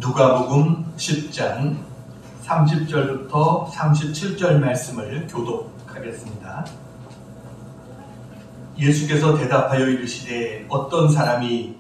누가복음 10장 30절부터 37절 말씀을 교독하겠습니다. 예수께서 대답하여 이르시되 어떤 사람이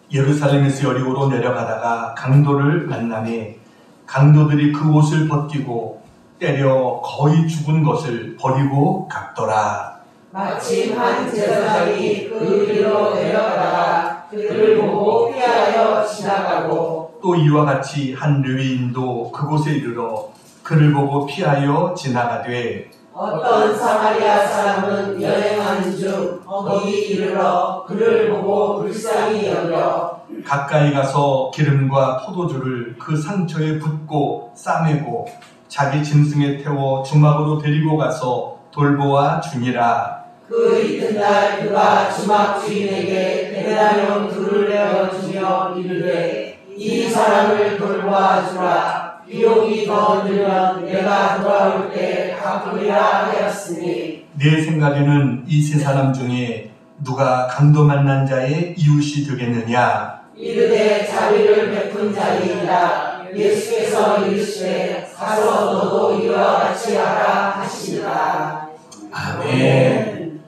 예루살렘에서 여리고로 내려가다가 강도를 만나매 강도들이 그 옷을 벗기고 때려 거의 죽은 것을 버리고 갔더라. 마침 한 제사장이 그 길로 내려가다가 그를 보고 피하여 지나가고 또 이와 같이 한 레위인도 그곳에 이르러 그를 보고 피하여 지나가되 어떤 사마리아 사람은 여행하는 중 거기 이르러 그를 보고 불쌍히 여겨 가까이 가서 기름과 포도주를 그 상처에 붓고 싸매고 자기 짐승에 태워 주막으로 데리고 가서 돌보아 주니라. 그 이튿날 그가 주막 주인에게 대나무 둘을 내어주며 이르되 이 사람을 돌보아 주라. 비용이 더 들면 내가 돌아올 때 갚으리라 하였으니 내 생각에는 이 세 사람 중에 누가 강도 만난 자의 이웃이 되겠느냐? 이르되 자비를 베푼 자이니라. 예수께서 이르시되 가서 너도 이와 같이 하라 하시니라. 아멘.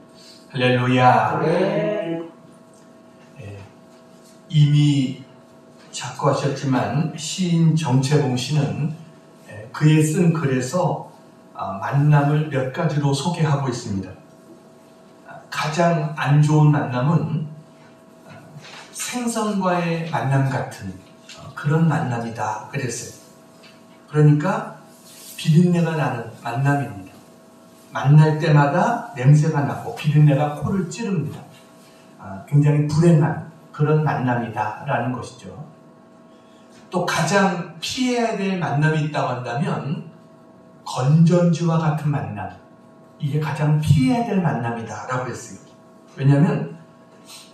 할렐루야. 아멘. 이미 작고하셨지만 시인 정채봉 씨는 그의 쓴 글에서 만남을 몇 가지로 소개하고 있습니다. 가장 안 좋은 만남은 생선과의 만남 같은 그런 만남이다 그랬어요. 그러니까 비린내가 나는 만남입니다. 만날 때마다 냄새가 나고 비린내가 코를 찌릅니다. 굉장히 불행한 그런 만남이다 라는 것이죠. 또 가장 피해야 될 만남이 있다고 한다면 건전지와 같은 만남, 이게 가장 피해야 될 만남이다 라고 했어요. 왜냐하면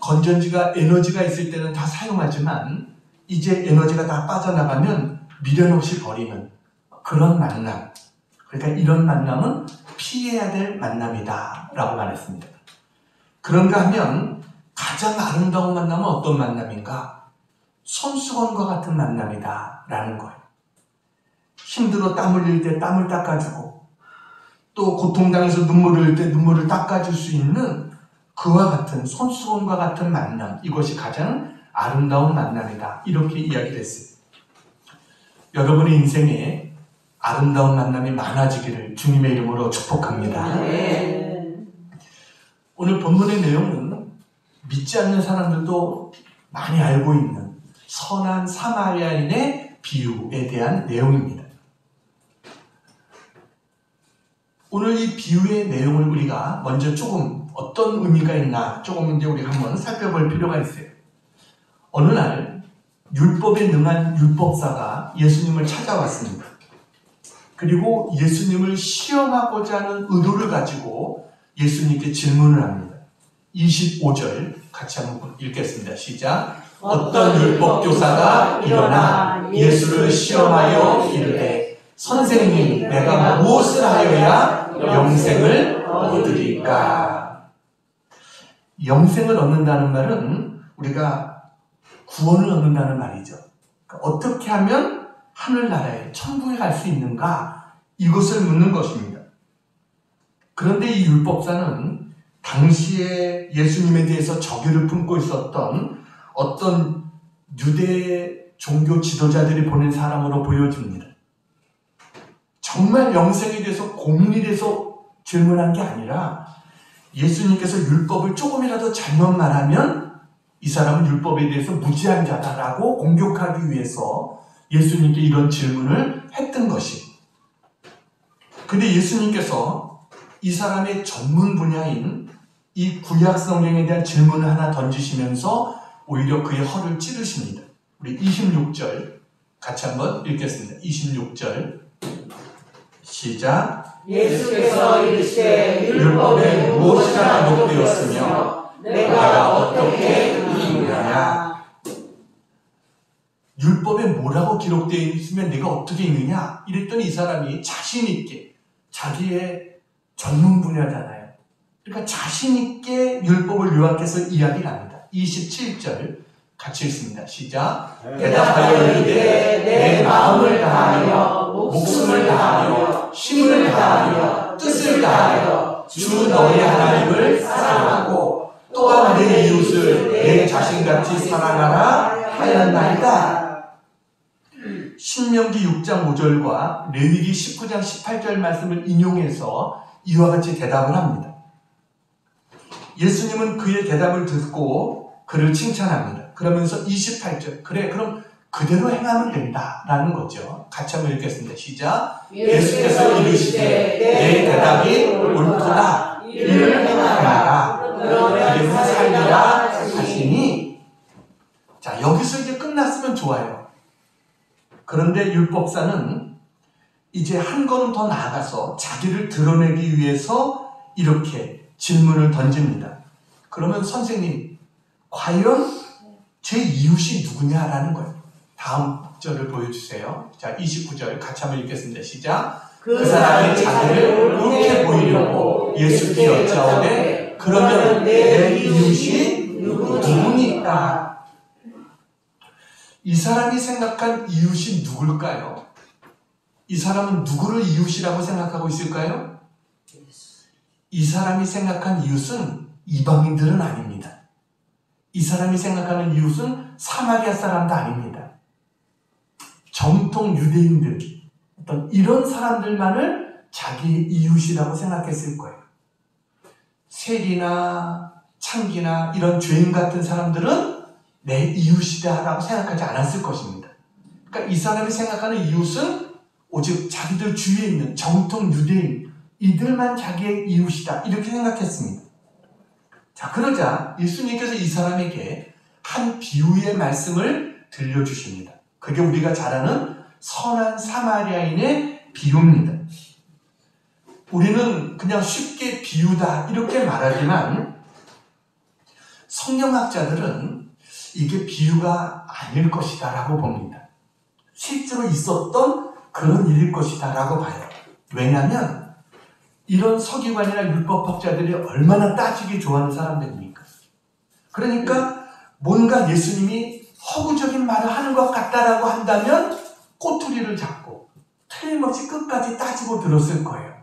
건전지가 에너지가 있을 때는 다 사용하지만 이제 에너지가 다 빠져나가면 미련 없이 버리는 그런 만남, 그러니까 이런 만남은 피해야 될 만남이다 라고 말했습니다. 그런가 하면 가장 아름다운 만남은 어떤 만남인가? 손수건과 같은 만남이다 라는 거예요. 힘들어 땀 흘릴 때 땀을 닦아주고 또 고통당해서 눈물을 흘릴 때 눈물을 닦아줄 수 있는 그와 같은 손수건과 같은 만남, 이것이 가장 아름다운 만남이다 이렇게 이야기를 했어요. 여러분의 인생에 아름다운 만남이 많아지기를 주님의 이름으로 축복합니다. 네. 오늘 본문의 내용은 믿지 않는 사람들도 많이 알고 있는 선한 사마리아인의 비유에 대한 내용입니다. 오늘 이 비유의 내용을 우리가 먼저 조금 어떤 의미가 있나 조금 이제 우리가 한번 살펴볼 필요가 있어요. 어느 날 율법에 능한 율법사가 예수님을 찾아왔습니다. 그리고 예수님을 시험하고자 하는 의도를 가지고 예수님께 질문을 합니다. 25절 같이 한번 읽겠습니다. 시작. 어떤 율법교사가 일어나 예수를 시험하여 이르되 선생님, 내가 무엇을 하여야 영생을 얻으리까? 영생을 얻는다는 말은 우리가 구원을 얻는다는 말이죠. 그러니까 어떻게 하면 하늘나라에 천국에 갈 수 있는가? 이것을 묻는 것입니다. 그런데 이 율법사는 당시에 예수님에 대해서 적의를 품고 있었던 어떤 유대 종교 지도자들이 보낸 사람으로 보여집니다. 정말 영생에 대해서 고민이 돼서 질문한 게 아니라 예수님께서 율법을 조금이라도 잘못 말하면 이 사람은 율법에 대해서 무지한 자다라고 공격하기 위해서 예수님께 이런 질문을 했던 것이. 근데 예수님께서 이 사람의 전문 분야인 이 구약 성경에 대한 질문을 하나 던지시면서 오히려 그의 허를 찌르십니다. 우리 26절 같이 한번 읽겠습니다. 26절 시작. 예수께서 이르시되 율법에 무엇이라 기록되었으며 내가 어떻게 읽느냐? 율법에 뭐라고 기록되어 있으면 내가 어떻게 읽느냐? 이랬더니 이 사람이 자신 있게, 자기의 전문 분야잖아요. 그러니까 자신 있게 율법을 요약해서 이야기를 합니다. 27절 같이 읽습니다. 시작. 대답하여 이르되 신명기 6장 5절과 레위기 19장 18절 말씀을 인용해서 이와 같이 대답을 합니다. 예수님은 그의 대답을 듣고 그를 칭찬합니다. 그러면서 28절, 그래 그럼 그대로 행하면 된다라는 거죠. 같이 한번 읽겠습니다. 시작. 예수께서 이르시되 내 대답이 옳도다. 이를 행하라. 그러면 살리라 하시니. 자, 여기서 이제 끝났으면 좋아요. 그런데 율법사는 이제 한 걸음 더 나아가서 자기를 드러내기 위해서 이렇게 질문을 던집니다. 그러면 선생님, 과연 제 이웃이 누구냐라는 거예요. 다음 절을 보여주세요. 자, 29절 같이 한번 읽겠습니다. 시작. 그 사람이 자기를 옳게 보이려고 예수께 여짜오되 그러면 내 이웃이 누구니까? 이 사람이 생각한 이웃이 누굴까요? 이 사람은 누구를 이웃이라고 생각하고 있을까요? 이 사람이 생각한 이웃은 이방인들은 아닙니다. 이 사람이 생각하는 이웃은 사마리아 사람도 아닙니다. 정통 유대인들, 어떤 이런 사람들만을 자기의 이웃이라고 생각했을 거예요. 세리나 창기나 이런 죄인 같은 사람들은 내 이웃이다라고 생각하지 않았을 것입니다. 그러니까 이 사람이 생각하는 이웃은 오직 자기들 주위에 있는 정통 유대인, 이들만 자기의 이웃이다 이렇게 생각했습니다. 자, 그러자 예수님께서 이 사람에게 한 비유의 말씀을 들려주십니다. 그게 우리가 잘 아는 선한 사마리아인의 비유입니다. 우리는 그냥 쉽게 비유다 이렇게 말하지만 성경학자들은 이게 비유가 아닐 것이다 라고 봅니다. 실제로 있었던 그런 일일 것이다 라고 봐요. 왜냐하면 이런 서기관이나 율법학자들이 얼마나 따지기 좋아하는 사람들입니까? 그러니까 뭔가 예수님이 허구적인 말을 하는 것 같다라고 한다면 꼬투리를 잡고 틀림없이 끝까지 따지고 들었을 거예요.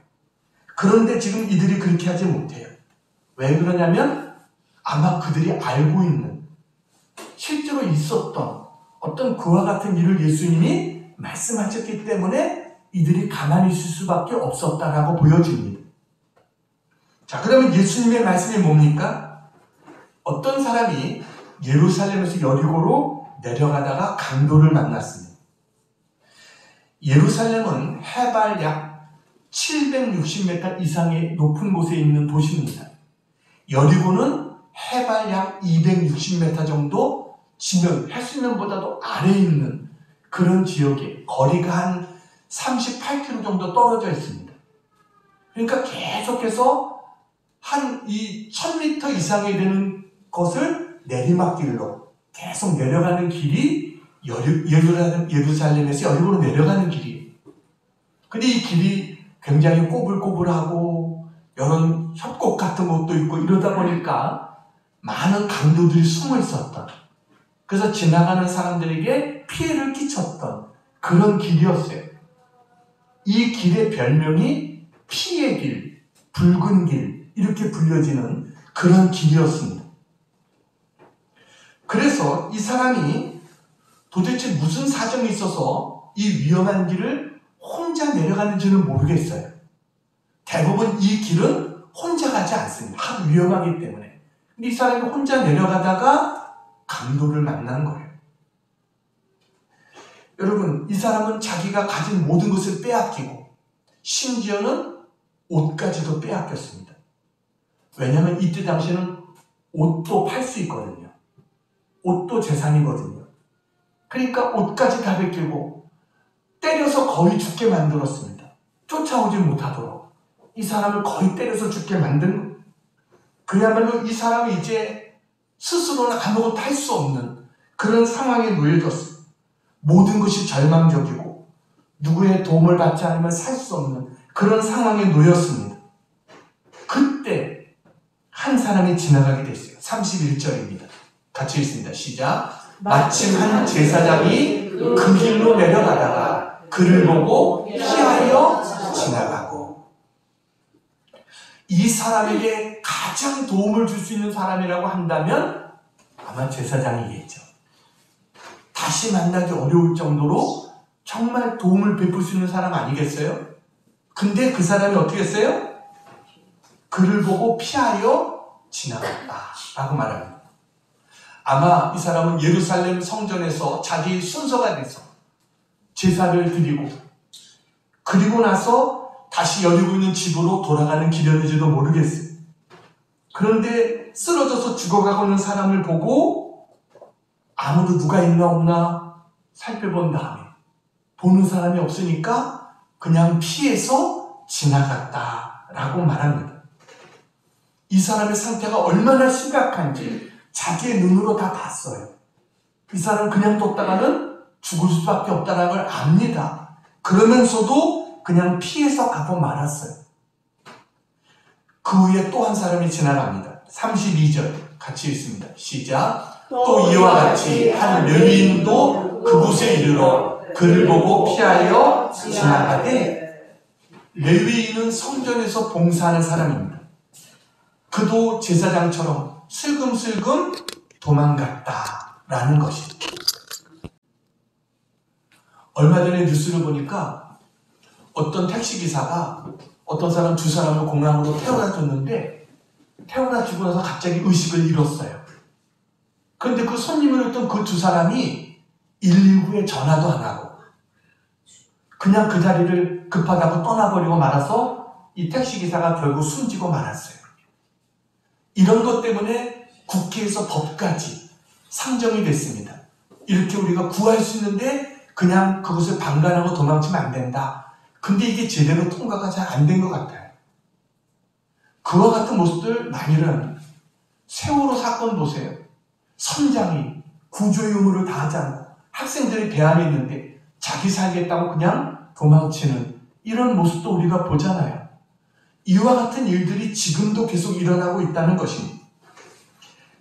그런데 지금 이들이 그렇게 하지 못해요. 왜 그러냐면 아마 그들이 알고 있는 실제로 있었던 어떤 그와 같은 일을 예수님이 말씀하셨기 때문에 이들이 가만히 있을 수밖에 없었다라고 보여집니다. 자, 그러면 예수님의 말씀이 뭡니까? 어떤 사람이 예루살렘에서 여리고로 내려가다가 강도를 만났습니다. 예루살렘은 해발 약 760m 이상의 높은 곳에 있는 도시입니다. 여리고는 해발 약 260m 정도 지면 해수면보다도 아래에 있는 그런 지역에 거리가 한 38km 정도 떨어져 있습니다. 그러니까 계속해서 한 이 1000m 이상이 되는 것을 내리막길로 계속 내려가는 길이 예루살렘에서 여리고로 내려가는 길이에요. 근데 이 길이 굉장히 꼬불꼬불하고 이런 협곡 같은 것도 있고 이러다 보니까 많은 강도들이 숨어 있었던, 그래서 지나가는 사람들에게 피해를 끼쳤던 그런 길이었어요. 이 길의 별명이 피의 길, 붉은 길 이렇게 불려지는 그런 길이었습니다. 그래서 이 사람이 도대체 무슨 사정이 있어서 이 위험한 길을 혼자 내려가는지는 모르겠어요. 대부분 이 길은 혼자 가지 않습니다. 하도 위험하기 때문에. 근데 이 사람이 혼자 내려가다가 강도를 만난 거예요. 여러분, 이 사람은 자기가 가진 모든 것을 빼앗기고 심지어는 옷까지도 빼앗겼습니다. 왜냐하면 이때 당시에는 옷도 팔 수 있거든요. 옷도 재산이거든요. 그러니까 옷까지 다 벗기고 때려서 거의 죽게 만들었습니다. 쫓아오지 못하도록 이 사람을 거의 때려서 죽게 만든 거예요. 그야말로 이 사람이 이제 스스로는 아무것도 할 수 없는 그런 상황에 놓여졌어요. 모든 것이 절망적이고 누구의 도움을 받지 않으면 살 수 없는 그런 상황에 놓였습니다. 그때 한 사람이 지나가게 됐어요. 31절입니다. 같이 읽습니다. 시작. 마침 한 제사장이 그 길로 내려가다가 그를 보고 피하여 지나가고. 이 사람에게 가장 도움을 줄 수 있는 사람이라고 한다면 아마 제사장이겠죠. 다시 만나기 어려울 정도로 정말 도움을 베풀 수 있는 사람 아니겠어요? 근데 그 사람이 어떻게 했어요? 그를 보고 피하여 지나갔다라고 말합니다. 아마 이 사람은 예루살렘 성전에서 자기 순서가 돼서 제사를 드리고 그리고 나서 다시 여리고 있는 집으로 돌아가는 길이었는지도 모르겠어요. 그런데 쓰러져서 죽어가고 있는 사람을 보고 아무도 누가 있나 없나 살펴본 다음에 보는 사람이 없으니까 그냥 피해서 지나갔다라고 말합니다. 이 사람의 상태가 얼마나 심각한지 자기의 눈으로 다 봤어요. 이 사람 그냥 뒀다가는 죽을 수밖에 없다는 걸 압니다. 그러면서도 그냥 피해서 가고 말았어요. 그 후에 또 한 사람이 지나갑니다. 32절 같이 읽습니다. 시작. 또 이와 같이 한 레위인도 그곳에 이르러 그를 보고 피하여 지나가되, 레위인은 성전에서 봉사하는 사람입니다. 그도 제사장처럼 슬금슬금 도망갔다라는 것입니다. 얼마 전에 뉴스를 보니까 어떤 택시기사가 어떤 사람 두 사람을 공항으로 태워다 줬는데 태워다 주고 나서 갑자기 의식을 잃었어요. 그런데 그 손님을 했던 그 두 사람이 119에 전화도 안 하고 그냥 그 자리를 급하다고 떠나버리고 말아서 이 택시기사가 결국 숨지고 말았어요. 이런 것 때문에 국회에서 법까지 상정이 됐습니다. 이렇게 우리가 구할 수 있는데 그냥 그것을 방관하고 도망치면 안 된다. 근데 이게 제대로 통과가 잘 안 된 것 같아요. 그와 같은 모습들 많이 일어납니다. 세월호 사건 보세요. 선장이 구조의 의무를 다하지 않고 학생들이 배 안에 있는데 자기 살겠다고 그냥 도망치는 이런 모습도 우리가 보잖아요. 이와 같은 일들이 지금도 계속 일어나고 있다는 것입니다.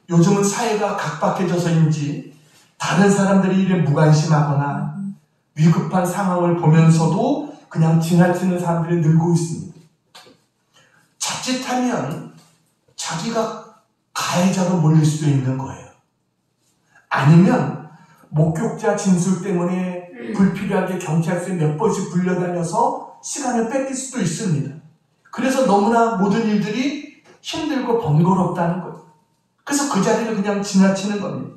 요즘은 사회가 각박해져서인지 다른 사람들이 일에 무관심하거나 위급한 상황을 보면서도 그냥 지나치는 사람들이 늘고 있습니다. 자칫하면 자기가 가해자로 몰릴 수도 있는 거예요. 아니면 목격자 진술 때문에 불필요하게 경찰서에 몇 번씩 불려다녀서 시간을 뺏길 수도 있습니다. 그래서 너무나 모든 일들이 힘들고 번거롭다는 거예요. 그래서 그 자리를 그냥 지나치는 겁니다.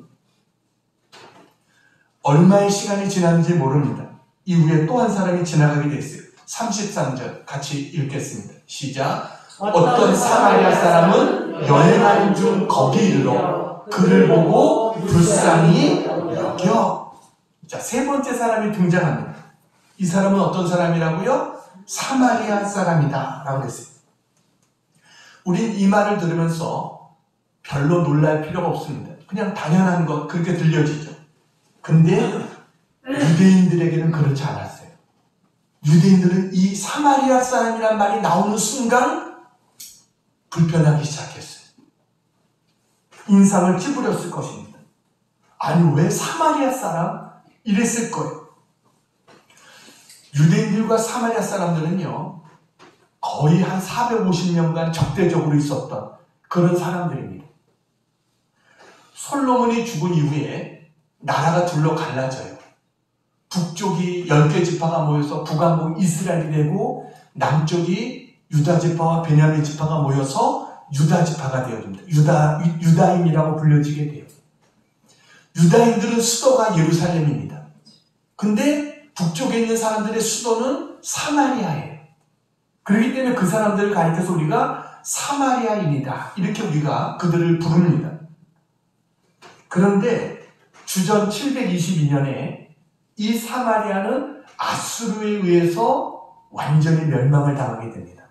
얼마의 시간이 지났는지 모릅니다. 이후에 또 한 사람이 지나가게 됐어요. 33절 같이 읽겠습니다. 시작. 어떤 사마리아 사람은 여행하는 중 거기 이르러 그를 보고 불쌍히 여겨. 자, 세 번째 사람이 등장합니다. 이 사람은 어떤 사람이라고요? 사마리아 사람이다 라고 했어요. 우린 이 말을 들으면서 별로 놀랄 필요가 없습니다. 그냥 당연한 것 그렇게 들려지죠. 근데 유대인들에게는 그렇지 않았어요. 유대인들은 이 사마리아 사람이란 말이 나오는 순간 불편하기 시작했어요. 인상을 찌푸렸을 것입니다. 아니 왜 사마리아 사람? 이랬을 거예요. 유대인들과 사마리아 사람들은요 거의 한 450년간 적대적으로 있었던 그런 사람들입니다. 솔로몬이 죽은 이후에 나라가 둘로 갈라져요. 북쪽이 10개 지파가 모여서 북왕국 이스라엘이 되고 남쪽이 유다 지파와 베냐민 지파가 모여서 유다 지파가 되어집니다. 유다인이라고 불려지게 돼요. 유다인들은 수도가 예루살렘입니다. 근데 북쪽에 있는 사람들의 수도는 사마리아예요. 그렇기 때문에 그 사람들을 가리켜서 우리가 사마리아인이다 이렇게 우리가 그들을 부릅니다. 그런데 주전 722년에 이 사마리아는 아수르에 의해서 완전히 멸망을 당하게 됩니다.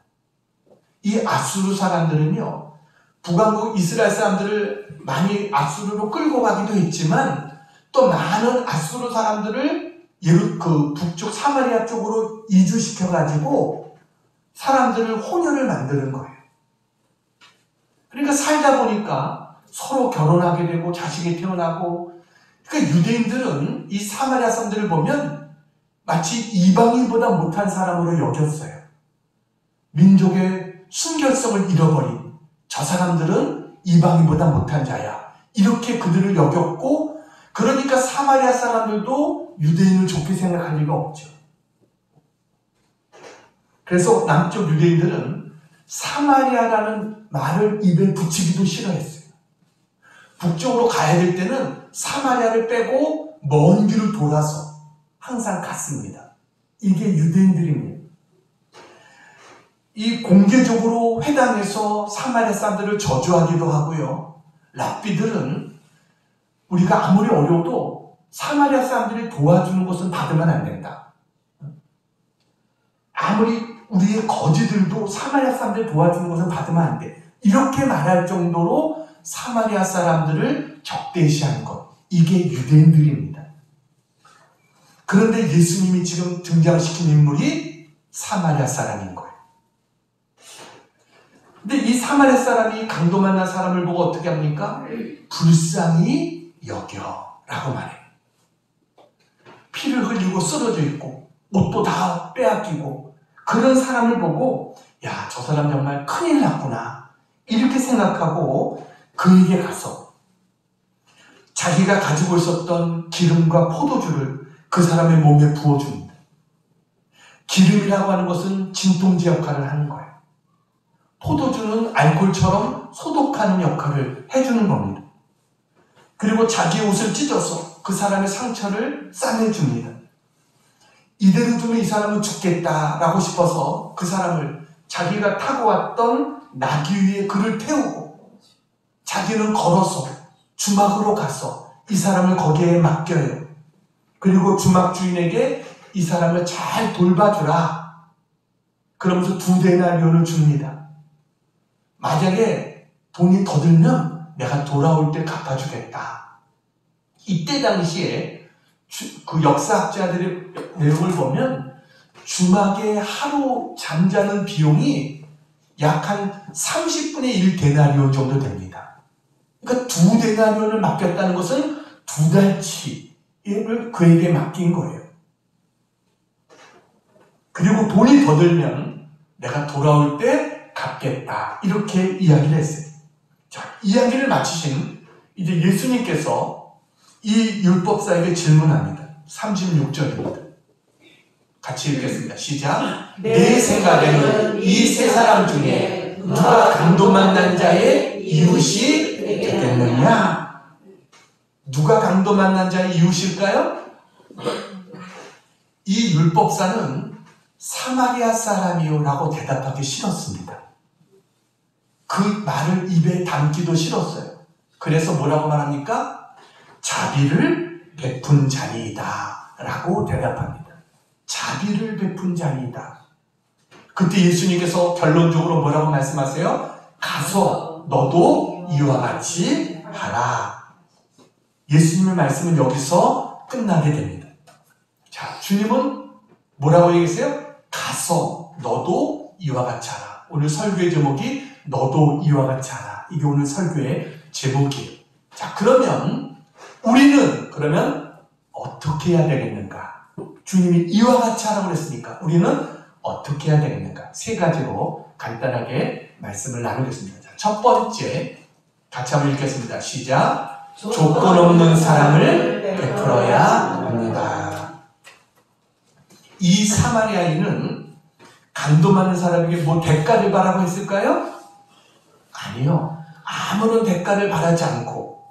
이 아수르 사람들은요 북왕국 이스라엘 사람들을 많이 아수르로 끌고 가기도 했지만 또 많은 아수르 사람들을 그 북쪽 사마리아 쪽으로 이주시켜가지고 사람들을 혼혈을 만드는 거예요. 그러니까 살다 보니까 서로 결혼하게 되고 자식이 태어나고, 그러니까 유대인들은 이 사마리아 사람들을 보면 마치 이방인보다 못한 사람으로 여겼어요. 민족의 순결성을 잃어버린 저 사람들은 이방인보다 못한 자야 이렇게 그들을 여겼고, 그러니까 사마리아 사람들도 유대인을 좋게 생각할 리가 없죠. 그래서 남쪽 유대인들은 사마리아라는 말을 입에 붙이기도 싫어했어요. 북쪽으로 가야 될 때는 사마리아를 빼고 먼 길을 돌아서 항상 갔습니다. 이게 유대인들입니다. 이 공개적으로 회당에서 사마리아 사람들을 저주하기도 하고요. 랍비들은 우리가 아무리 어려워도 사마리아 사람들이 도와주는 것은 받으면 안 된다. 아무리 우리의 거지들도 사마리아 사람들이 도와주는 것은 받으면 안 돼. 이렇게 말할 정도로 사마리아 사람들을 적대시한 것. 이게 유대인들입니다. 그런데 예수님이 지금 등장시킨 인물이 사마리아 사람인 거예요. 근데 이 사마리아 사람이 강도 만난 사람을 보고 어떻게 합니까? 불쌍히 여겨라고 말해요. 피를 흘리고 쓰러져 있고 옷도 다 빼앗기고 그런 사람을 보고 야, 저 사람 정말 큰일 났구나 이렇게 생각하고 그에게 가서 자기가 가지고 있었던 기름과 포도주를 그 사람의 몸에 부어줍니다. 기름이라고 하는 것은 진통제 역할을 하는 거예요. 포도주는 알코올처럼 소독하는 역할을 해주는 겁니다. 그리고 자기 옷을 찢어서 그 사람의 상처를 싸매줍니다. 이대로 두면 이 사람은 죽겠다라고 싶어서 그 사람을 자기가 타고 왔던 나귀 위에 그를 태우고 자기는 걸어서 주막으로 가서 이 사람을 거기에 맡겨요. 그리고 주막 주인에게 이 사람을 잘 돌봐주라. 그러면서 2데나리온을 줍니다. 만약에 돈이 더 들면 내가 돌아올 때 갚아주겠다. 이때 당시에 그 역사학자들의 내용을 보면 주막에 하루 잠자는 비용이 약 한 30분의 1데나리온 정도 됩니다. 그러니까 2데나리온을 맡겼다는 것은 2달치를 그에게 맡긴 거예요. 그리고 돈이 더 들면 내가 돌아올 때 갚겠다. 이렇게 이야기를 했어요. 자, 이야기를 마치신 이제 예수님께서 이 율법사에게 질문합니다. 36절입니다. 같이 읽겠습니다. 시작. 내 생각에는 이 세 사람 중에 누가 강도 만난 자의 이웃이 되겠느냐? 누가 강도 만난 자의 이웃일까요? 이 율법사는 사마리아 사람이요라고 대답하기 싫었습니다. 그 말을 입에 담기도 싫었어요. 그래서 뭐라고 말합니까? 자비를 베푼 자니이다 라고 대답합니다. 자비를 베푼 자니이다. 그때 예수님께서 결론적으로 뭐라고 말씀하세요? 가서 너도 이와 같이 하라. 예수님의 말씀은 여기서 끝나게 됩니다. 자, 주님은 뭐라고 얘기했어요? 가서 너도 이와 같이 하라. 오늘 설교의 제목이 너도 이와 같이 하라. 이게 오늘 설교의 제목이에요. 자, 그러면 우리는 그러면 어떻게 해야 되겠는가? 주님이 이와 같이 하라고 했으니까 우리는 어떻게 해야 되겠는가? 3가지로 간단하게 말씀을 나누겠습니다. 자, 첫 번째, 같이 한번 읽겠습니다. 시작. 조건 없는 사랑을 베풀어야 합니다. 이 사마리아인은 강도 많은 사람에게 뭐 대가를 바라고 했을까요? 아니요. 아무런 대가를 바라지 않고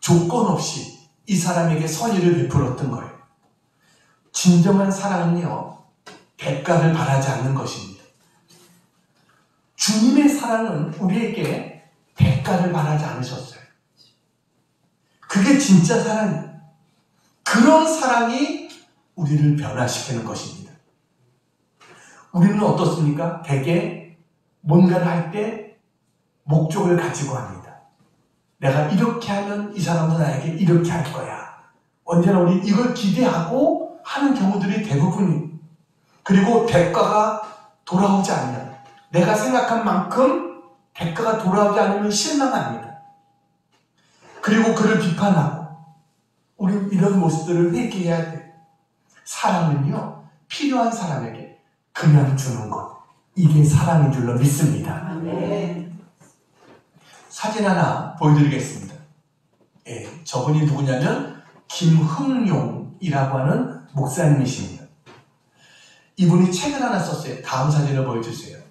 조건 없이 이 사람에게 선의를 베풀었던 거예요. 진정한 사랑은요, 대가를 바라지 않는 것입니다. 주님의 사랑은 우리에게 대가를 바라지 않으셨어요. 그게 진짜 사랑이에요. 그런 사랑이 우리를 변화시키는 것입니다. 우리는 어떻습니까? 대개 뭔가를 할 때 목적을 가지고 합니다. 내가 이렇게 하면 이 사람도 나에게 이렇게 할 거야. 언제나 우리 이걸 기대하고 하는 경우들이 대부분이에요. 그리고 대가가 돌아오지 않으면, 내가 생각한 만큼 대가가 돌아오지 않으면 실망합니다. 그리고 그를 비판하고, 우리는 이런 모습들을 회개해야 돼요. 사랑은요, 필요한 사람에게 그냥 주는 것, 이게 사랑인 줄로 믿습니다. 네. 사진 하나 보여드리겠습니다. 예, 저분이 누구냐면 김흥용 이라고 하는 목사님이십니다. 이분이 책을 하나 썼어요. 다음 사진을 보여주세요.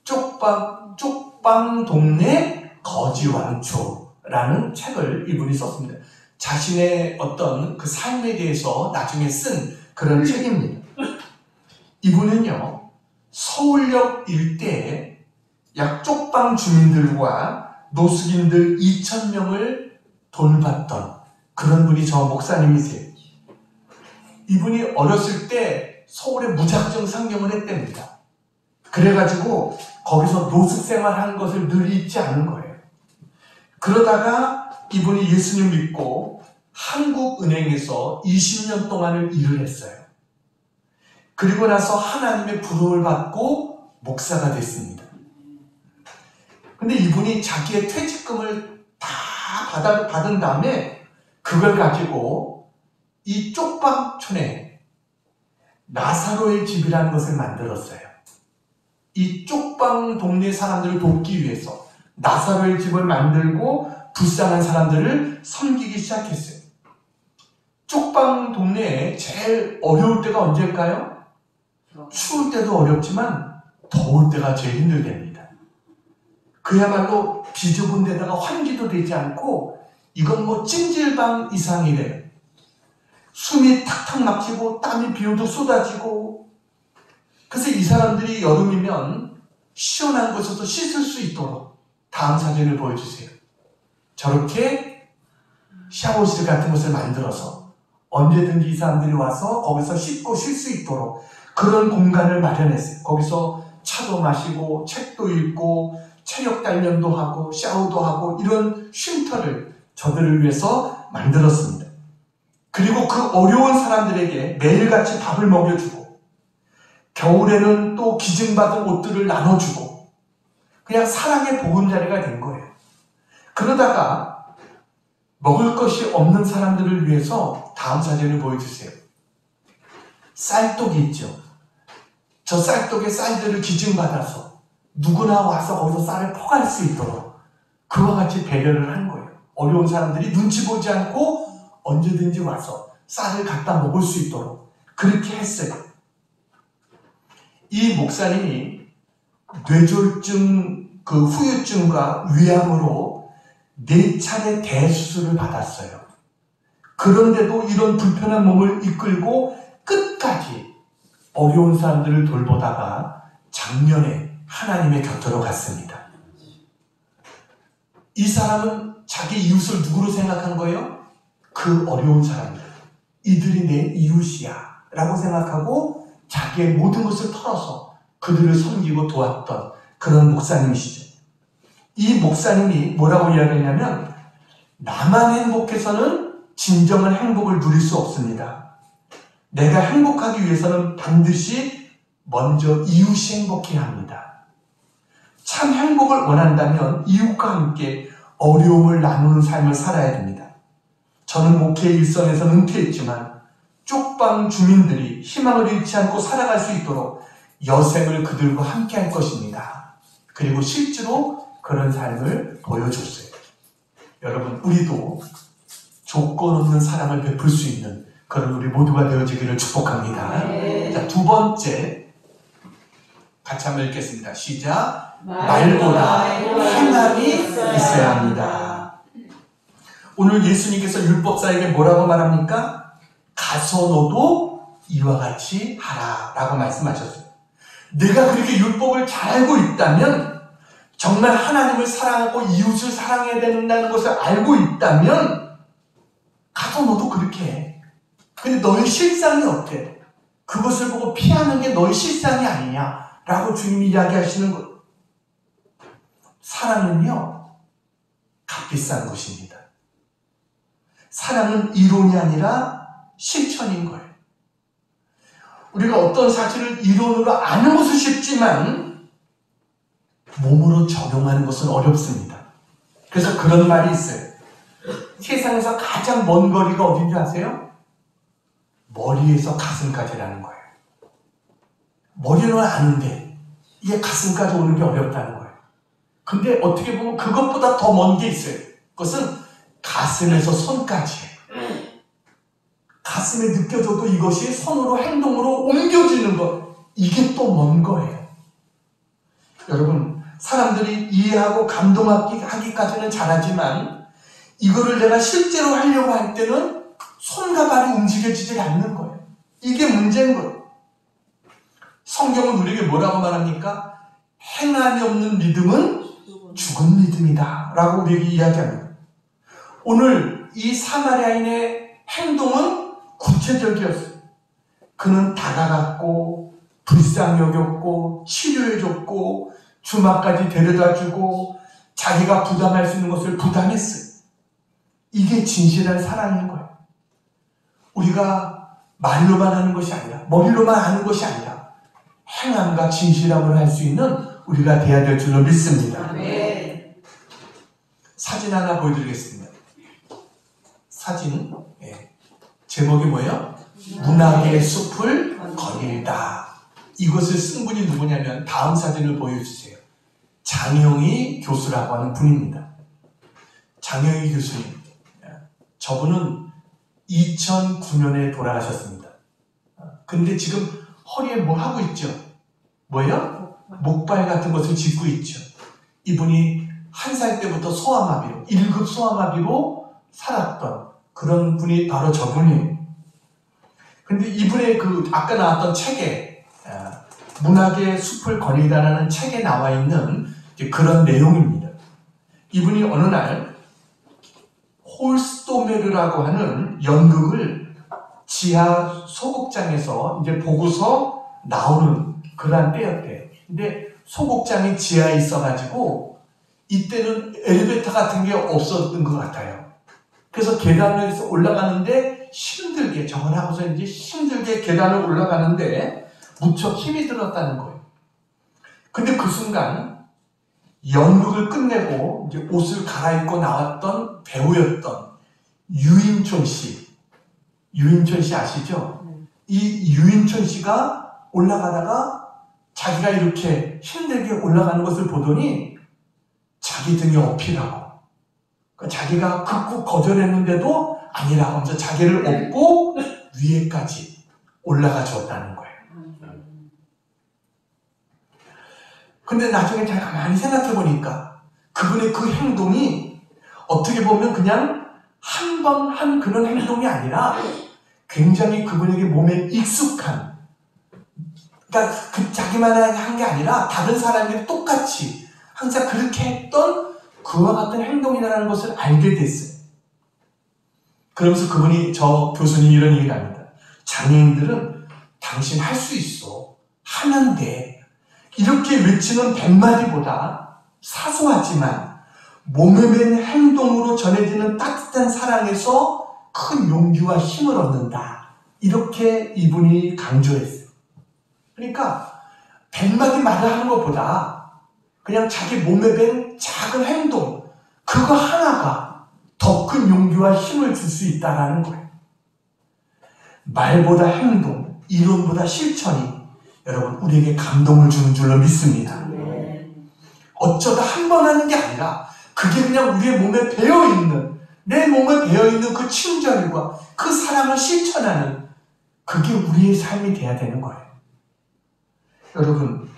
쪽방 동네 거지왕초라는 책을 이분이 썼습니다. 자신의 어떤 그 삶에 대해서 나중에 쓴 그런 책입니다. 이분은요, 서울역 일대에 약 쪽방 주민들과 노숙인들 2,000명을 돌봤던 그런 분이 저 목사님이세요. 이분이 어렸을 때 서울에 무작정 상경을 했답니다. 그래가지고 거기서 노숙 생활한 것을 늘 잊지 않은 거예요. 그러다가 이분이 예수님 믿고 한국은행에서 20년 동안을 일을 했어요. 그리고 나서 하나님의 부름을 받고 목사가 됐습니다. 근데 이분이 자기의 퇴직금을 다 받은 다음에 그걸 가지고 이 쪽방촌에 나사로의 집이라는 것을 만들었어요. 이 쪽방 동네 사람들을 돕기 위해서 나사로의 집을 만들고 불쌍한 사람들을 섬기기 시작했어요. 쪽방 동네에 제일 어려울 때가 언제일까요? 추울 때도 어렵지만 더울 때가 제일 힘들답니다. 그야말로 비좁은 데다가 환기도 되지 않고 이건 뭐 찜질방 이상이래요. 숨이 탁탁 막히고 땀이 비 오듯 쏟아지고, 그래서 이 사람들이 여름이면 시원한 곳에서 씻을 수 있도록, 다음 사진을 보여주세요. 저렇게 샤워실 같은 것을 만들어서 언제든지 이 사람들이 와서 거기서 씻고 쉴 수 있도록 그런 공간을 마련했어요. 거기서 차도 마시고 책도 읽고 체력 단련도 하고 샤워도 하고 이런 쉼터를 저들을 위해서 만들었습니다. 그리고 그 어려운 사람들에게 매일같이 밥을 먹여주고 겨울에는 또 기증받은 옷들을 나눠주고 그냥 사랑의 보금자리가 된 거예요. 그러다가 먹을 것이 없는 사람들을 위해서 다음 사진을 보여주세요. 쌀떡이 있죠. 저 쌀떡에 쌀들을 기증받아서 누구나 와서 거기서 쌀을 퍼갈 수 있도록 그와 같이 배려를 한 거예요. 어려운 사람들이 눈치 보지 않고 언제든지 와서 쌀을 갖다 먹을 수 있도록 그렇게 했어요. 이 목사님이 뇌졸중 그 후유증과 위암으로 4차례 대수술을 받았어요. 그런데도 이런 불편한 몸을 이끌고 끝까지 어려운 사람들을 돌보다가 작년에 하나님의 곁으로 갔습니다. 이 사람은 자기 이웃을 누구로 생각한 거예요? 그 어려운 사람들. 이들이 내 이웃이야 라고 생각하고 자기의 모든 것을 털어서 그들을 섬기고 도왔던 그런 목사님이시죠. 이 목사님이 뭐라고 이야기했냐면, 나만 행복해서는 진정한 행복을 누릴 수 없습니다. 내가 행복하기 위해서는 반드시 먼저 이웃이 행복해야 합니다. 참 행복을 원한다면 이웃과 함께 어려움을 나누는 삶을 살아야 됩니다. 저는 목회 일선에서 은퇴했지만 쪽방 주민들이 희망을 잃지 않고 살아갈 수 있도록 여생을 그들과 함께 할 것입니다. 그리고 실제로 그런 삶을 보여줬어요. 여러분, 우리도 조건 없는 사랑을 베풀 수 있는 그런 우리 모두가 되어지기를 축복합니다. 자, 두 번째 같이 한번 읽겠습니다. 시작. 말보다 행함이 있어야 합니다. 오늘 예수님께서 율법사에게 뭐라고 말합니까? 가서 너도 이와 같이 하라 라고 말씀하셨어요. 내가 그렇게 율법을 잘 알고 있다면, 정말 하나님을 사랑하고 이웃을 사랑해야 된다는 것을 알고 있다면 가서 너도 그렇게 해. 근데 너의 실상이 어때? 그것을 보고 피하는 게 너의 실상이 아니냐 라고 주님이 이야기하시는 거예요. 사랑은요, 값비싼 것입니다. 사랑은 이론이 아니라 실천인 거예요. 우리가 어떤 사실을 이론으로 아는 것은 쉽지만 몸으로 적용하는 것은 어렵습니다. 그래서 그런 말이 있어요. 세상에서 가장 먼 거리가 어딘지 아세요? 머리에서 가슴까지라는 거예요. 머리는 아는데 이게 가슴까지 오는 게 어렵다는 거예요. 근데 어떻게 보면 그것보다 더 먼 게 있어요. 그것은 가슴에서 손까지예요. 가슴에 느껴져도 이것이 손으로 행동으로 옮겨지는 것, 이게 또 먼 거예요. 여러분, 사람들이 이해하고 감동하기까지는 잘하지만 이거를 내가 실제로 하려고 할 때는 손과 발이 움직여지지 않는 거예요. 이게 문제인 거예요. 성경은 우리에게 뭐라고 말합니까? 행함이 없는 믿음은 죽은 믿음이다 라고 우리에게 이야기합니다. 오늘 이 사마리아인의 행동은 구체적이었어요. 그는 다가갔고 불쌍히 여겼고 치료해줬고 주막까지 데려다주고 자기가 부담할 수 있는 것을 부담했어요. 이게 진실한 사랑인 거예요. 우리가 말로만 하는 것이 아니라, 머리로만 하는 것이 아니라 행함과 진실함을 할 수 있는 우리가 돼야 될 줄로 믿습니다. 네. 사진 하나 보여드리겠습니다. 사진, 제목이 뭐예요? 문학의 숲을 거닐다. 이것을 쓴 분이 누구냐면 다음 사진을 보여주세요. 장영희 교수라고 하는 분입니다. 장영희 교수님, 저분은 2009년에 돌아가셨습니다. 근데 지금 허리에 뭐 하고 있죠? 뭐예요? 목발 같은 것을 짚고 있죠. 이분이 1살 때부터 소아마비로, 1급 소아마비로 살았던 그런 분이 바로 저분이에요. 근데 이분의 아까 나왔던 책에 문학의 숲을 거닐다라는 책에 나와 있는 그런 내용입니다. 이분이 어느 날 홀스토메르라고 하는 연극을 지하 소극장에서 이제 보고서 나오는 그런 때였대요. 근데 소극장이 지하에 있어가지고 이때는 엘리베이터 같은 게 없었던 것 같아요. 그래서 계단을 올라가는데 힘들게, 저걸 하고서 이제 힘들게 계단을 올라가는데 무척 힘이 들었다는 거예요. 근데 그 순간 연극을 끝내고 이제 옷을 갈아입고 나왔던 배우였던 유인촌 씨. 유인촌 씨 아시죠? 이 유인촌 씨가 올라가다가 자기가 이렇게 힘들게 올라가는 것을 보더니 자기 등에 업히라고. 자기가 극구 거절했는데도 아니라고 하면서 자기를 업고 위에까지 올라가 줬다는 거예요. 근데 나중에 잘 가만히 생각해 보니까 그분의 그 행동이 어떻게 보면 그냥 한 번 한 그런 행동이 아니라 굉장히 그분에게 몸에 익숙한, 그러니까 자기만 한 게 아니라 다른 사람들이 똑같이 항상 그렇게 했던 그와 같은 행동이라는 것을 알게 됐어요. 그러면서 그분이, 저 교수님이 이런 얘기를 합니다. 장애인들은 당신 할 수 있어. 하면 돼. 이렇게 외치는 100마디보다 사소하지만 몸에 밴 행동으로 전해지는 따뜻한 사랑에서 큰 용기와 힘을 얻는다. 이렇게 이분이 강조했어요. 그러니까 100마디 말을 하는 것보다 그냥 자기 몸에 밴 작은 행동, 그거 하나가 더 큰 용기와 힘을 줄 수 있다는 거예요. 말보다 행동, 이론보다 실천이 여러분 우리에게 감동을 주는 줄로 믿습니다. 어쩌다 한 번 하는 게 아니라 그게 그냥 우리의 몸에 배어있는, 내 몸에 배어있는 그 친절과 그 사랑을 실천하는, 그게 우리의 삶이 돼야 되는 거예요. 여러분,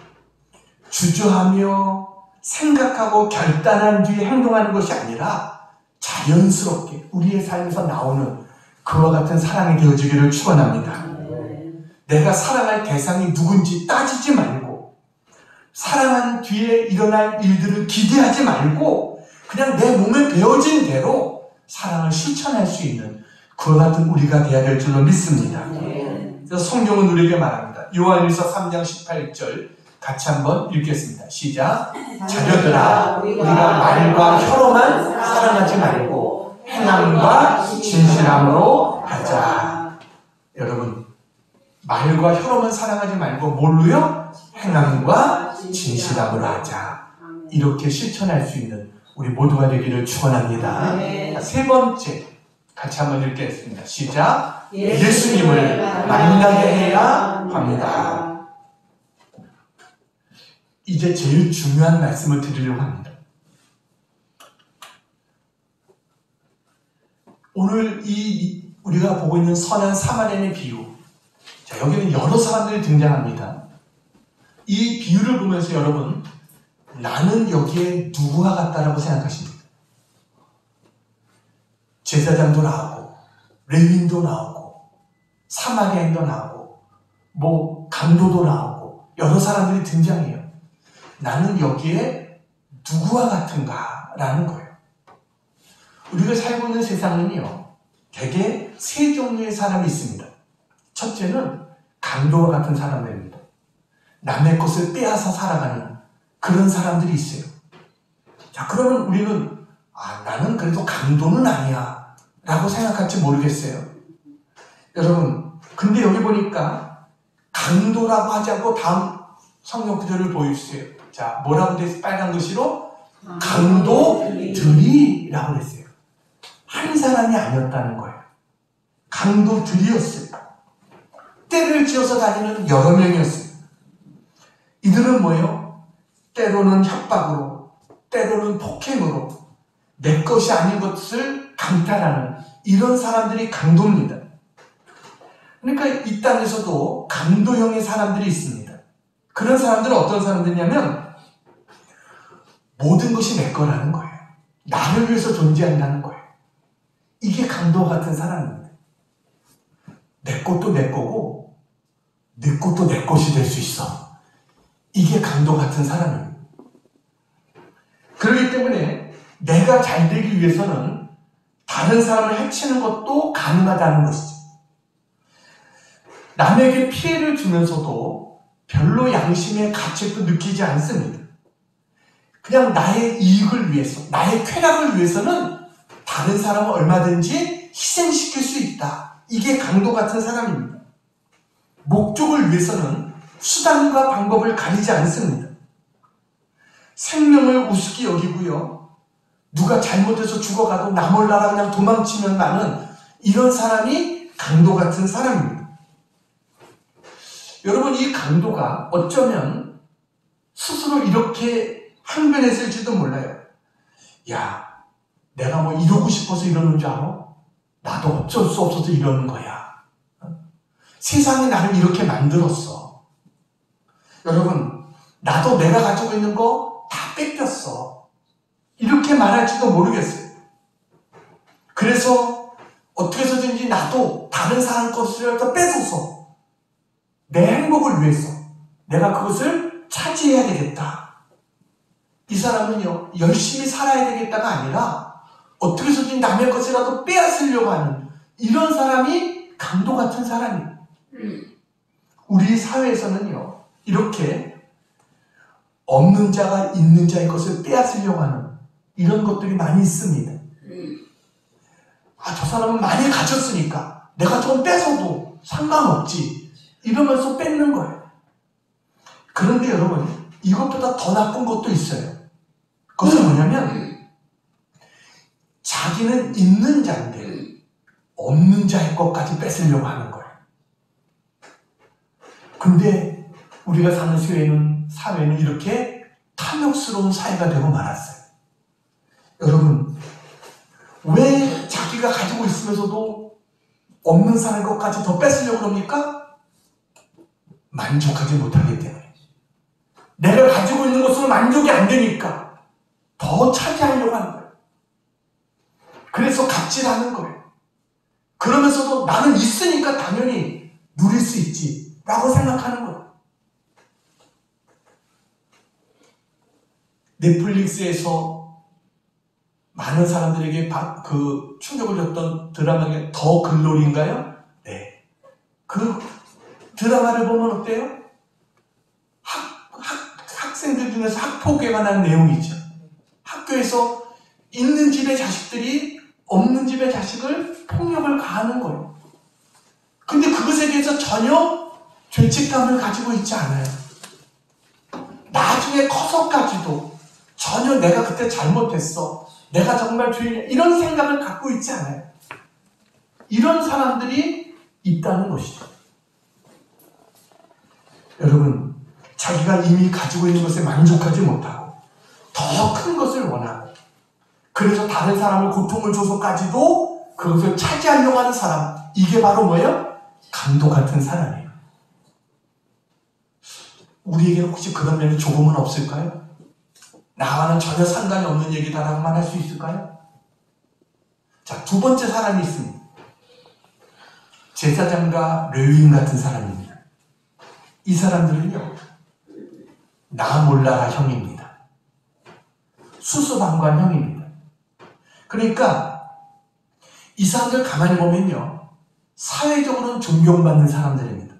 주저하며 생각하고 결단한 뒤에 행동하는 것이 아니라 자연스럽게 우리의 삶에서 나오는 그와 같은 사랑이 되어지기를 축원합니다. 내가 사랑할 대상이 누군지 따지지 말고, 사랑한 뒤에 일어날 일들을 기대하지 말고, 그냥 내 몸에 배어진 대로 사랑을 실천할 수 있는 그와 같은 우리가 되어야 될 줄로 믿습니다. 그래서 성경은 우리에게 말합니다. 요한일서 3장 18절 같이 한번 읽겠습니다. 시작. 자녀들아, 우리가 말과 혀로만 사랑하지 말고 행함과 진실함으로 하자. 여러분, 말과 혀로만 사랑하지 말고 뭘로요? 행함과 진실함으로 하자. 이렇게 실천할 수 있는 우리 모두가 되기를 축원합니다. 세 번째, 같이 한번 읽겠습니다. 시작. 예수님을 만나게 해야 합니다. 이제 제일 중요한 말씀을 드리려고 합니다. 오늘 이 우리가 보고 있는 선한 사마리아인의 비유. 자, 여기는 여러 사람들이 등장합니다. 이 비유를 보면서 여러분, 나는 여기에 누구와 같다라고 생각하십니까? 제사장도 나오고, 레위인도 나오고, 사마리아인도 나오고, 뭐 강도도 나오고, 여러 사람들이 등장해요. 나는 여기에 누구와 같은가? 라는 거예요. 우리가 살고 있는 세상은요, 대개 세 종류의 사람이 있습니다. 첫째는 강도와 같은 사람들입니다. 남의 것을 빼앗아 살아가는 그런 사람들이 있어요. 자, 그러면 우리는 나는 그래도 강도는 아니야 라고 생각할지 모르겠어요. 여러분, 근데 여기 보니까 강도라고 하지 않고 다음 성경 구절을 보여주세요. 자, 뭐라고 돼 있어요? 빨간 글씨로 강도들이라고 했어요. 한 사람이 아니었다는 거예요. 강도들이었어요. 때를 지어서 다니는 여러 명이었어요. 이들은 뭐예요? 때로는 협박으로, 때로는 폭행으로 내 것이 아닌 것을 강탈하는 이런 사람들이 강도입니다. 그러니까 이 땅에서도 강도형의 사람들이 있습니다. 그런 사람들은 어떤 사람들이냐면 모든 것이 내 거라는 거예요. 나를 위해서 존재한다는 거예요. 이게 강도 같은 사람입니다. 내 것도 내 거고 내 것도 내 것이 될 수 있어. 이게 강도 같은 사람입니다. 그렇기 때문에 내가 잘 되기 위해서는 다른 사람을 해치는 것도 가능하다는 것이죠. 남에게 피해를 주면서도 별로 양심의 가책도 느끼지 않습니다. 그냥 나의 이익을 위해서, 나의 쾌락을 위해서는 다른 사람을 얼마든지 희생시킬 수 있다. 이게 강도 같은 사람입니다. 목적을 위해서는 수단과 방법을 가리지 않습니다. 생명을 우습게 여기고요. 누가 잘못해서 죽어가도 나 몰라라 그냥 도망치면 가는 이런 사람이 강도 같은 사람입니다. 여러분, 이 강도가 어쩌면 스스로 이렇게 항변했을지도 몰라요. 야, 내가 뭐 이러고 싶어서 이러는 줄 알아? 나도 어쩔 수 없어서 이러는 거야. 세상이 나를 이렇게 만들었어. 여러분, 나도 내가 가지고 있는 거 다 뺏겼어. 이렇게 말할지도 모르겠어요. 그래서 어떻게 해서든지 나도 다른 사람 것을 뺏어서 내 행복을 위해서 내가 그것을 차지해야 되겠다. 이 사람은요, 열심히 살아야 되겠다가 아니라 어떻게 해서든지 남의 것이라도 빼앗으려고 하는 이런 사람이 강도 같은 사람이에요. 우리 사회에서는요, 이렇게 없는 자가 있는 자의 것을 빼앗으려고 하는 이런 것들이 많이 있습니다. 저 사람은 많이 가졌으니까 내가 좀 뺏어도 상관없지 이러면서 뺏는 거예요. 그런데 여러분, 이것보다 더 나쁜 것도 있어요. 그것은 뭐냐면 자기는 있는 자인데 없는 자의 것까지 뺏으려고 하는 거예요. 근데 우리가 사는 사회는 이렇게 탐욕스러운 사회가 되고 말았어요. 여러분, 왜 자기가 가지고 있으면서도 없는 사람의 것까지 더 뺏으려고 합니까? 만족하지 못하기 때문에. 내가 가지고 있는 것으로 만족이 안 되니까 더 차지하려고 하는 거예요. 그래서 갑질하는 거예요. 그러면서도 나는 있으니까 당연히 누릴 수 있지 라고 생각하는 거예요. 넷플릭스에서 많은 사람들에게 충격을 줬던 드라마가 더 글로리인가요? 네. 그 드라마를 보면 어때요? 학생들 중에서 학폭에 관한 내용이죠. 학교에서 있는 집의 자식들이 없는 집의 자식을 폭력을 가하는 거예요. 근데 그것에 대해서 전혀 죄책감을 가지고 있지 않아요. 나중에 커서까지도 전혀 내가 그때 잘못했어, 내가 정말 죄인이야, 이런 생각을 갖고 있지 않아요. 이런 사람들이 있다는 것이죠. 여러분, 자기가 이미 가지고 있는 것에 만족하지 못하고 더 큰 것을 원하고, 그래서 다른 사람을 고통을 줘서까지도 그것을 차지하려고 하는 사람, 이게 바로 뭐예요? 강도 같은 사람이에요. 우리에게는 혹시 그런 면이 조금은 없을까요? 나와는 전혀 상관이 없는 얘기다라고만 할 수 있을까요? 자, 두 번째 사람이 있습니다. 제사장과 레위인 같은 사람입니다. 이 사람들은요, 나 몰라라 형입니다. 수수방관 형입니다. 그러니까 이 사람들 가만히 보면요, 사회적으로는 존경받는 사람들입니다.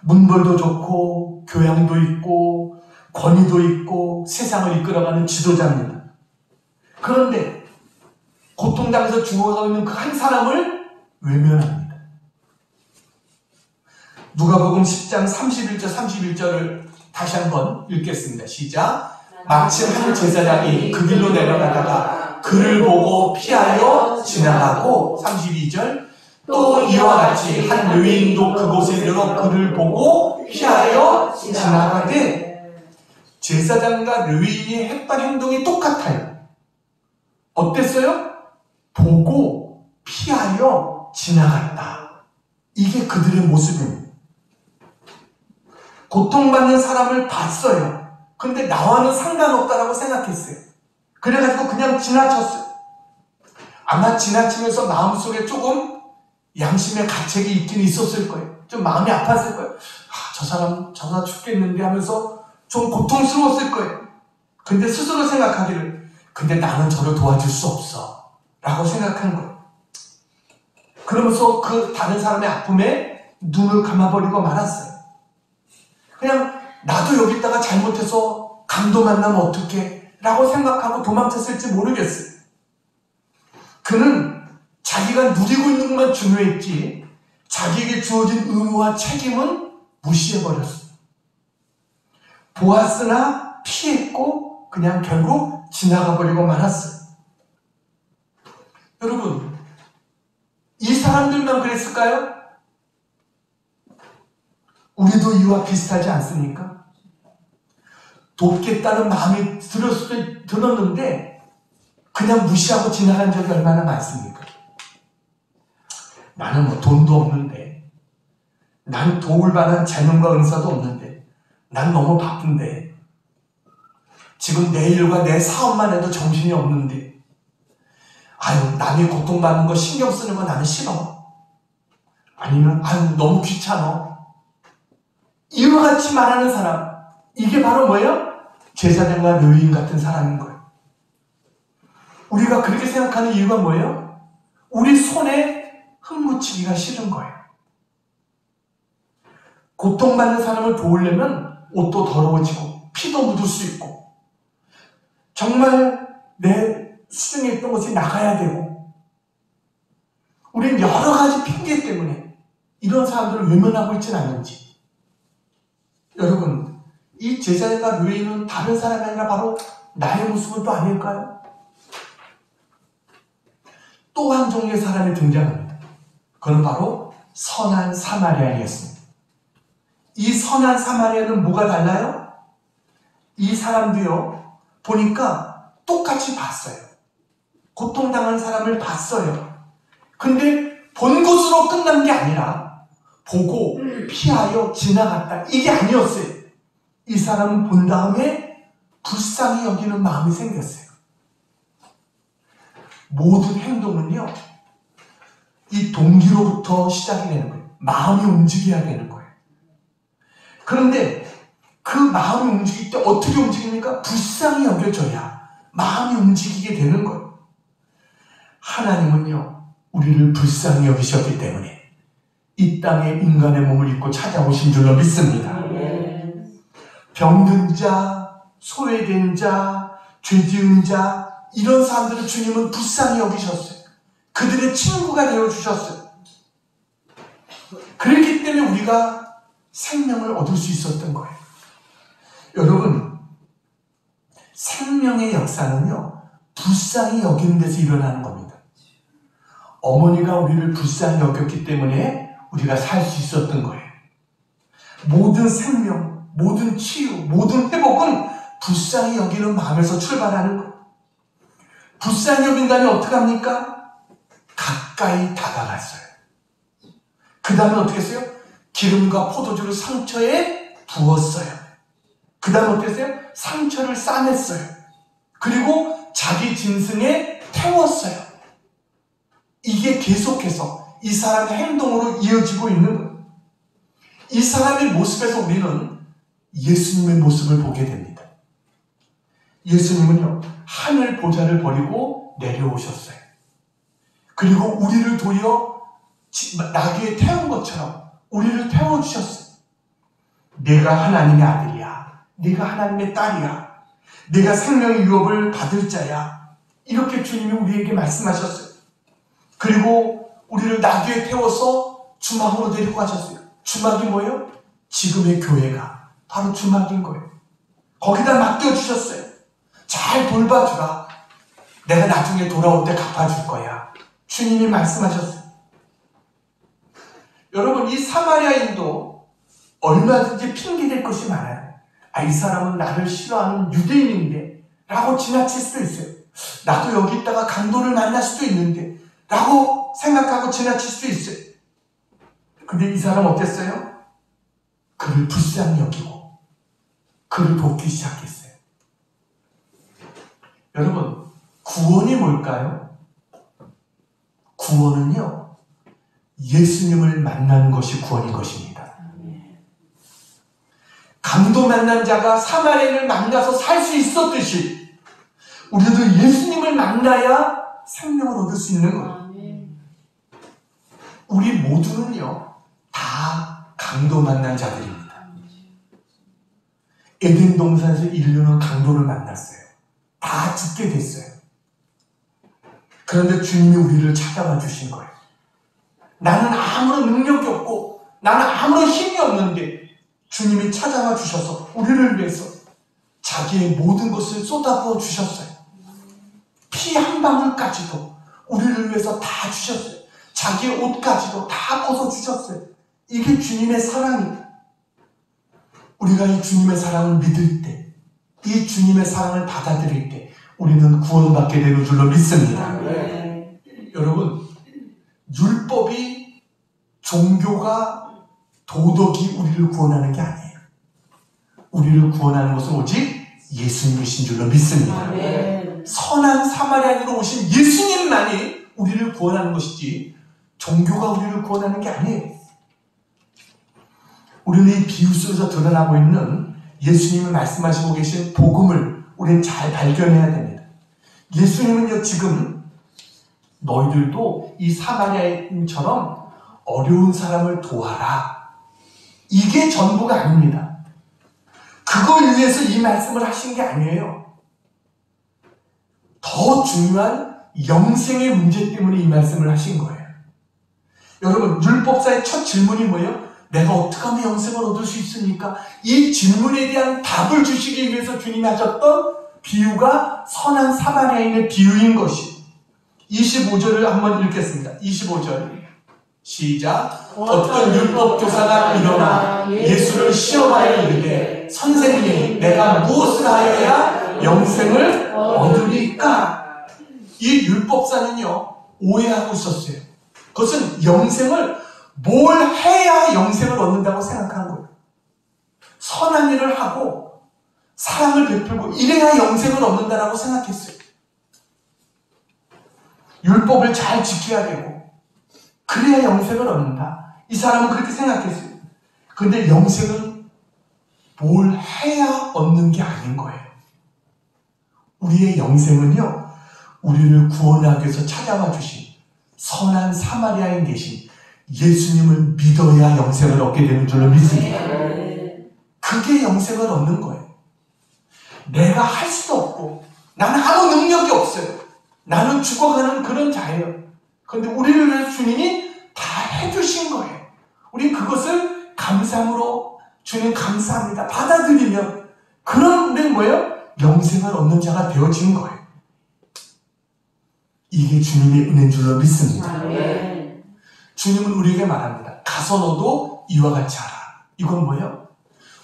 문벌도 좋고 교양도 있고 권위도 있고 세상을 이끌어가는 지도자입니다. 그런데 고통당해서 죽어가고 있는 그 한 사람을 외면합니다. 누가복음 10장 31절 31절을 다시 한번 읽겠습니다. 시작. 마침 한 제사장이 그 길로 내려가다가 그를 보고 피하여 지나가고 32절 또 이와 같이 한 레위인도 그곳에 이르러 그를 보고 피하여 지나가되 제사장과 레위인이 했던 행동이 똑같아요. 어땠어요? 보고 피하여 지나갔다. 이게 그들의 모습입니다. 고통받는 사람을 봤어요. 근데 나와는 상관없다라고 생각했어요. 그래가지고 그냥 지나쳤어요. 아마 지나치면서 마음속에 조금 양심의 가책이 있긴 있었을 거예요. 좀 마음이 아팠을 거예요. 저 사람 죽겠는데 하면서 좀 고통스러웠을 거예요. 근데 스스로 생각하기를, 근데 나는 저를 도와줄 수 없어 라고 생각한 거예요. 그러면서 그 다른 사람의 아픔에 눈을 감아버리고 말았어요. 그냥 나도 여기다가 잘못해서 강도 만나면 어떡해 라고 생각하고 도망쳤을지 모르겠어요. 그는 자기가 누리고 있는 것만 중요했지 자기에게 주어진 의무와 책임은 무시해버렸어요. 보았으나 피했고 그냥 결국 지나가버리고 말았어요. 여러분, 이 사람들만 그랬을까요? 우리도 이와 비슷하지 않습니까? 돕겠다는 마음이 들었는데 그냥 무시하고 지나간 적이 얼마나 많습니까? 나는 뭐 돈도 없는데, 난 도울 만한 재능과 은사도 없는데, 난 너무 바쁜데, 지금 내 일과 내 사업만 해도 정신이 없는데, 아유, 남이 고통받는 거 신경 쓰는 거 나는 싫어. 아니면 아유, 너무 귀찮아. 이와 같이 말하는 사람, 이게 바로 뭐예요? 제사장과 레위인 같은 사람인 거예요. 우리가 그렇게 생각하는 이유가 뭐예요? 우리 손에 흙 묻히기가 싫은 거예요. 고통받는 사람을 도우려면 옷도 더러워지고 피도 묻을 수 있고 정말 내 수중에 있던 것이 나가야 되고 우리는 여러 가지 핑계 때문에 이런 사람들을 외면하고 있지는 않은지. 여러분, 이 제사장과 레위인은 다른 사람이 아니라 바로 나의 모습은 또 아닐까요? 또 한 종류의 사람이 등장합니다. 그건 바로 선한 사마리아인이었습니다. 이 선한 사마리아는 뭐가 달라요? 이 사람도요, 보니까 똑같이 봤어요. 고통당한 사람을 봤어요. 근데 본 것으로 끝난 게 아니라 보고 피하여 지나갔다. 이게 아니었어요. 이 사람은 본 다음에 불쌍히 여기는 마음이 생겼어요. 모든 행동은요, 이 동기로부터 시작이 되는 거예요. 마음이 움직여야 되는 거예요. 그런데 그 마음이 움직일 때 어떻게 움직입니까? 불쌍히 여겨져야 마음이 움직이게 되는 거예요. 하나님은요, 우리를 불쌍히 여기셨기 때문에 이 땅에 인간의 몸을 입고 찾아오신 줄로 믿습니다. 병든 자, 소외된 자, 죄지은 자, 이런 사람들을 주님은 불쌍히 여기셨어요. 그들의 친구가 되어주셨어요. 그렇기 때문에 우리가 생명을 얻을 수 있었던 거예요. 여러분, 생명의 역사는요, 불쌍히 여기는 데서 일어나는 겁니다. 어머니가 우리를 불쌍히 여겼기 때문에 우리가 살 수 있었던 거예요. 모든 생명, 모든 치유, 모든 회복은 불쌍히 여기는 마음에서 출발하는 거예요. 불쌍히 여긴다면 어떡합니까? 가까이 다가갔어요. 그 다음에 어떻게 했어요? 기름과 포도주를 상처에 부었어요. 그 다음에 어떻게 했어요? 상처를 싸냈어요. 그리고 자기 짐승에 태웠어요. 이게 계속해서 이 사람의 행동으로 이어지고 있는 거예요. 이 사람의 모습에서 우리는 예수님의 모습을 보게 됩니다. 예수님은요, 하늘 보좌를 버리고 내려오셨어요. 그리고 우리를 도리어 나귀에 태운 것처럼 우리를 태워주셨어요. 내가 하나님의 아들이야. 네가 하나님의 딸이야. 내가 생명의 유업을 받을 자야. 이렇게 주님이 우리에게 말씀하셨어요. 그리고 우리를 나귀에 태워서 주막으로 데리고 가셨어요. 주막이 뭐예요? 지금의 교회가 바로 주막인 거예요. 거기다 맡겨주셨어요. 잘 돌봐주라. 내가 나중에 돌아올 때 갚아줄 거야. 주님이 말씀하셨어요. 여러분, 이 사마리아인도 얼마든지 핑계댈 것이 많아요. 이 사람은 나를 싫어하는 유대인인데 라고 지나칠 수도 있어요. 나도 여기 있다가 강도를 만날 수도 있는데 라고 생각하고 지나칠 수도 있어요. 근데 이 사람 어땠어요? 그를 불쌍히 여기고 그를 돕기 시작했어요. 여러분, 구원이 뭘까요? 구원은요, 예수님을 만나는 것이 구원인 것입니다. 강도 만난 자가 사마리아인을 만나서 살 수 있었듯이 우리도 예수님을 만나야 생명을 얻을 수 있는 거예요. 우리 모두는요, 다 강도 만난 자들입니다. 에덴 동산에서 인류는 강도를 만났어요. 다 죽게 됐어요. 그런데 주님이 우리를 찾아와 주신 거예요. 나는 아무런 능력이 없고 나는 아무런 힘이 없는데 주님이 찾아와 주셔서 우리를 위해서 자기의 모든 것을 쏟아부어 주셨어요. 피 한 방울까지도 우리를 위해서 다 주셨어요. 자기의 옷까지도 다 벗어주셨어요. 이게 주님의 사랑이에요. 우리가 이 주님의 사랑을 믿을 때, 이 주님의 사랑을 받아들일 때 우리는 구원받게 되는 줄로 믿습니다. 네. 여러분, 율법이, 종교가, 도덕이 우리를 구원하는 게 아니에요. 우리를 구원하는 것은 오직 예수님이신 줄로 믿습니다. 네. 선한 사마리아인으로 오신 예수님만이 우리를 구원하는 것이지 종교가 우리를 구원하는 게 아니에요. 우리는 이 비유 속에서 드러나고 있는 예수님이 말씀하시고 계신 복음을 우리는 잘 발견해야 됩니다. 예수님은요, 지금 너희들도 이 사마리아인처럼 어려운 사람을 도와라. 이게 전부가 아닙니다. 그걸 위해서 이 말씀을 하신 게 아니에요. 더 중요한 영생의 문제 때문에 이 말씀을 하신 거예요. 여러분, 율법사의 첫 질문이 뭐예요? 내가 어떻게 하면 영생을 얻을 수 있습니까? 이 질문에 대한 답을 주시기 위해서 주님이 하셨던 비유가 선한 사마리아인의 비유인 것이. 25절을 한번 읽겠습니다. 25절 시작. 어떤 율법 교사가 일어나 예수를 시험하여 이르되 선생님, 내가 무엇을 하여야 영생을 얻으리까? 이 율법사는요, 오해하고 있었어요. 그것은 영생을 뭘 해야 영생을 얻는다고 생각한 거예요. 선한 일을 하고 사랑을 베풀고 이래야 영생을 얻는다라고 생각했어요. 율법을 잘 지켜야 되고 그래야 영생을 얻는다. 이 사람은 그렇게 생각했어요. 그런데 영생은 뭘 해야 얻는 게 아닌 거예요. 우리의 영생은요, 우리를 구원하기 위해서 찾아와 주신 선한 사마리아인 대신 예수님을 믿어야 영생을 얻게 되는 줄로 믿습니다. 그게 영생을 얻는 거예요. 내가 할 수도 없고 나는 아무 능력이 없어요. 나는 죽어가는 그런 자예요. 그런데 우리를 위해서 주님이 다 해주신 거예요. 우리 그것을 감사함으로 주님 감사합니다. 받아들이면 그런 우리는 뭐예요? 영생을 얻는 자가 되어진 거예요. 이게 주님의 은혜인 줄로 믿습니다. 주님은 우리에게 말합니다. 가서 너도 이와 같이 하라. 이건 뭐예요?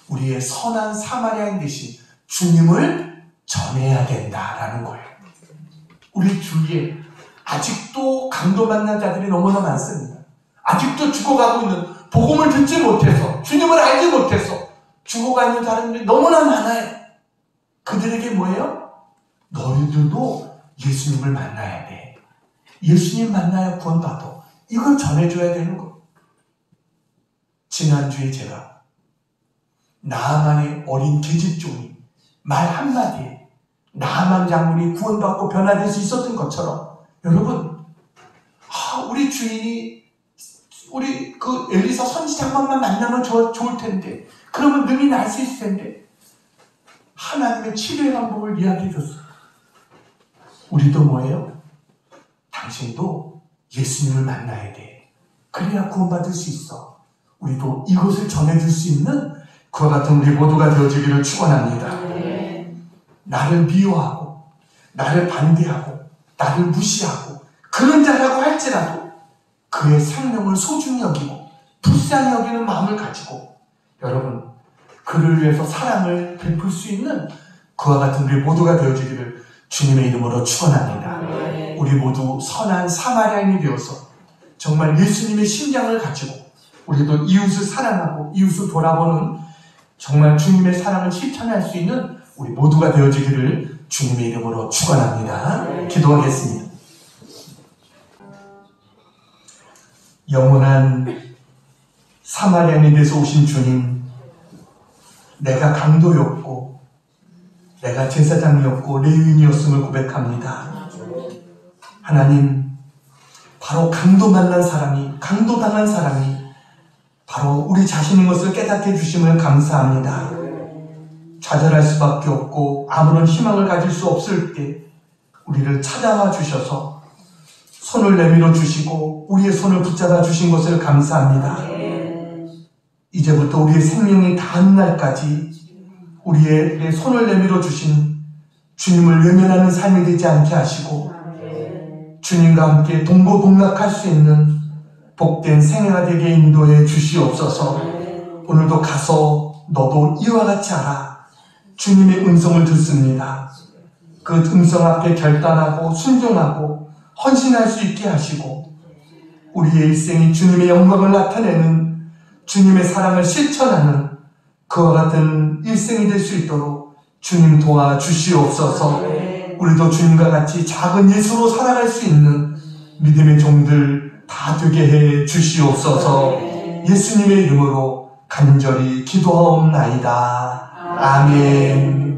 우리의 선한 사마리아인 대신 주님을 전해야 된다라는 거예요. 우리 주위에 아직도 강도 만난 자들이 너무나 많습니다. 아직도 죽어가고 있는, 복음을 듣지 못해서, 주님을 알지 못해서 죽어가 있는 사람들이 너무나 많아요. 그들에게 뭐예요? 너희들도 예수님을 만나야 돼. 예수님 만나야 구원받아. 이걸 전해줘야 되는 거예요. 지난주에 제가 나아만의 어린 계집종이 말 한마디에 나아만 장군이 구원받고 변화될 수 있었던 것처럼, 여러분, 우리 주인이 우리 그 엘리사 선지자만만 만나면 좋을 텐데, 그러면 능히 날 수 있을 텐데, 하나님의 치료의 방법을 이야기해 줬어요. 우리도 뭐예요? 당신도 예수님을 만나야 돼. 그래야 구원받을 수 있어. 우리도 이것을 전해줄 수 있는 그와 같은 우리 모두가 되어지기를 축원합니다. 나를 미워하고 나를 반대하고 나를 무시하고 그런 자라고 할지라도 그의 생명을 소중히 여기고 불쌍히 여기는 마음을 가지고, 여러분, 그를 위해서 사랑을 베풀 수 있는 그와 같은 우리 모두가 되어지기를 주님의 이름으로 축원합니다. 우리 모두 선한 사마리아인이 되어서 정말 예수님의 심장을 가지고 우리도 이웃을 사랑하고 이웃을 돌아보는 정말 주님의 사랑을 실천할 수 있는 우리 모두가 되어지기를 주님의 이름으로 축원합니다. 기도하겠습니다. 영원한 사마리아인이 돼서 오신 주님, 내가 강도였고 내가 제사장이었고 레위인이었음을 고백합니다. 하나님, 바로 강도 만난 사람이, 강도당한 사람이 바로 우리 자신인 것을 깨닫게 해주심을 감사합니다. 좌절할 수밖에 없고 아무런 희망을 가질 수 없을 때 우리를 찾아와 주셔서 손을 내밀어 주시고 우리의 손을 붙잡아 주신 것을 감사합니다. 이제부터 우리의 생명이 닿은 날까지 우리의 손을 내밀어 주신 주님을 외면하는 삶이 되지 않게 하시고 주님과 함께 동고동락할 수 있는 복된 생애가 되게 인도해 주시옵소서. 오늘도 가서 너도 이와 같이 하라. 주님의 음성을 듣습니다. 그 음성 앞에 결단하고 순종하고 헌신할 수 있게 하시고 우리의 일생이 주님의 영광을 나타내는, 주님의 사랑을 실천하는 그와 같은 일생이 될 수 있도록 주님 도와주시옵소서. 우리도 주님과 같이 작은 예수로 살아갈 수 있는 믿음의 종들 다 되게 해 주시옵소서. 예수님의 이름으로 간절히 기도하옵나이다. 아멘.